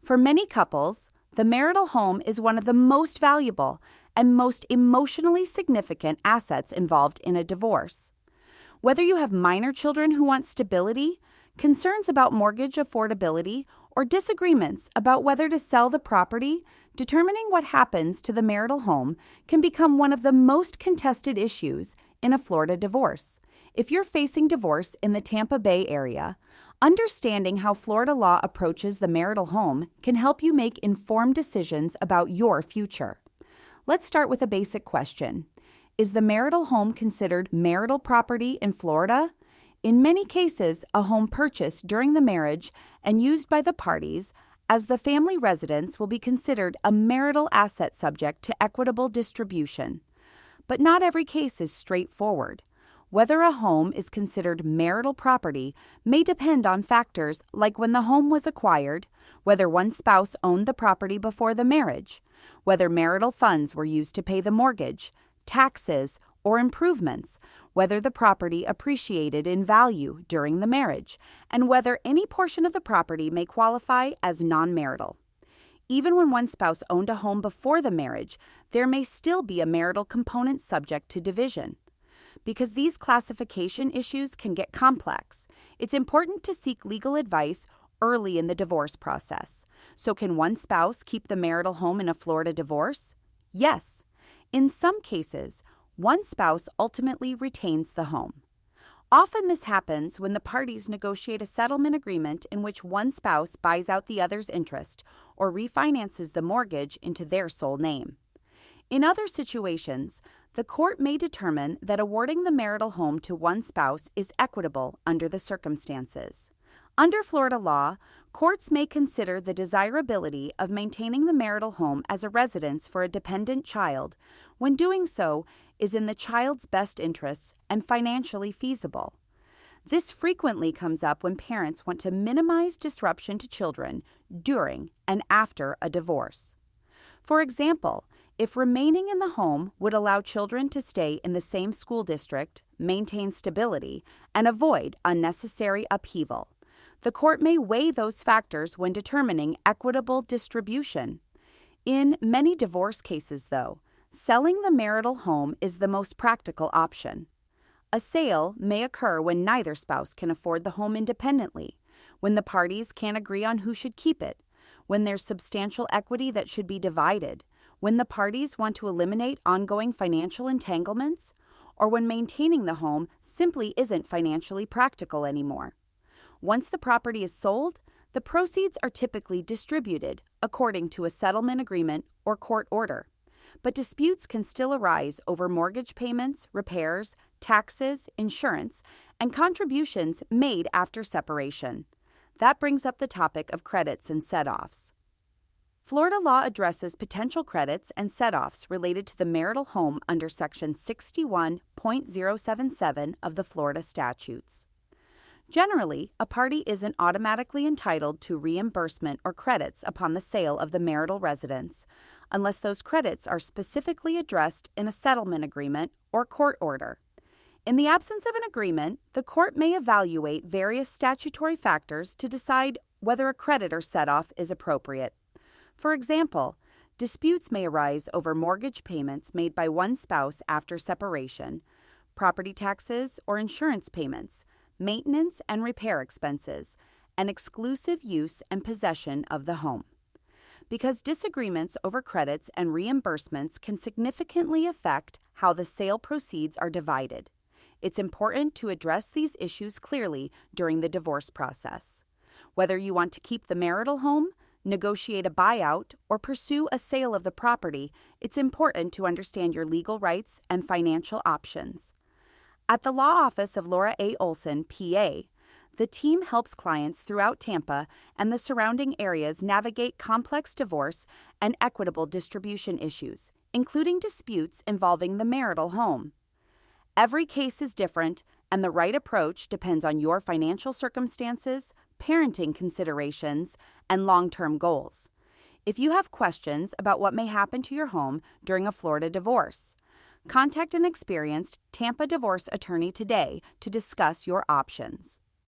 For many couples, the marital home is one of the most valuable and most emotionally significant assets involved in a divorce. Whether you have minor children who want stability, concerns about mortgage affordability, or disagreements about whether to sell the property, determining what happens to the marital home can become one of the most contested issues in a Florida divorce. If you're facing divorce in the Tampa Bay area, understanding how Florida law approaches the marital home can help you make informed decisions about your future. Let's start with a basic question. Is the marital home considered marital property in Florida? In many cases, a home purchased during the marriage and used by the parties as the family residence will be considered a marital asset subject to equitable distribution. But not every case is straightforward. Whether a home is considered marital property may depend on factors like when the home was acquired, whether one spouse owned the property before the marriage, whether marital funds were used to pay the mortgage, taxes, or improvements, whether the property appreciated in value during the marriage, and whether any portion of the property may qualify as non-marital. Even when one spouse owned a home before the marriage, there may still be a marital component subject to division. Because these classification issues can get complex, it's important to seek legal advice early in the divorce process. So can one spouse keep the marital home in a Florida divorce? Yes. In some cases, one spouse ultimately retains the home. Often this happens when the parties negotiate a settlement agreement in which one spouse buys out the other's interest or refinances the mortgage into their sole name. In other situations, the court may determine that awarding the marital home to one spouse is equitable under the circumstances. Under Florida law, courts may consider the desirability of maintaining the marital home as a residence for a dependent child when doing so is in the child's best interests and financially feasible. This frequently comes up when parents want to minimize disruption to children during and after a divorce. For example, if remaining in the home would allow children to stay in the same school district, maintain stability, and avoid unnecessary upheaval, the court may weigh those factors when determining equitable distribution. In many divorce cases, though, selling the marital home is the most practical option. A sale may occur when neither spouse can afford the home independently, when the parties can't agree on who should keep it, when there's substantial equity that should be divided, when the parties want to eliminate ongoing financial entanglements, or when maintaining the home simply isn't financially practical anymore. Once the property is sold, the proceeds are typically distributed according to a settlement agreement or court order. But disputes can still arise over mortgage payments, repairs, taxes, insurance, and contributions made after separation. That brings up the topic of credits and set-offs. Florida law addresses potential credits and set-offs related to the marital home under Section 61.077 of the Florida statutes. Generally, a party isn't automatically entitled to reimbursement or credits upon the sale of the marital residence, unless those credits are specifically addressed in a settlement agreement or court order. In the absence of an agreement, the court may evaluate various statutory factors to decide whether a credit or set-off is appropriate. For example, disputes may arise over mortgage payments made by one spouse after separation, property taxes or insurance payments, maintenance and repair expenses, and exclusive use and possession of the home. Because disagreements over credits and reimbursements can significantly affect how the sale proceeds are divided, it's important to address these issues clearly during the divorce process. Whether you want to keep the marital home, negotiate a buyout, or pursue a sale of the property, it's important to understand your legal rights and financial options. At the law office of Laura A. Olson, PA, the team helps clients throughout Tampa and the surrounding areas navigate complex divorce and equitable distribution issues, including disputes involving the marital home. Every case is different, and the right approach depends on your financial circumstances, parenting considerations, and long-term goals. If you have questions about what may happen to your home during a Florida divorce, contact an experienced Tampa divorce attorney today to discuss your options.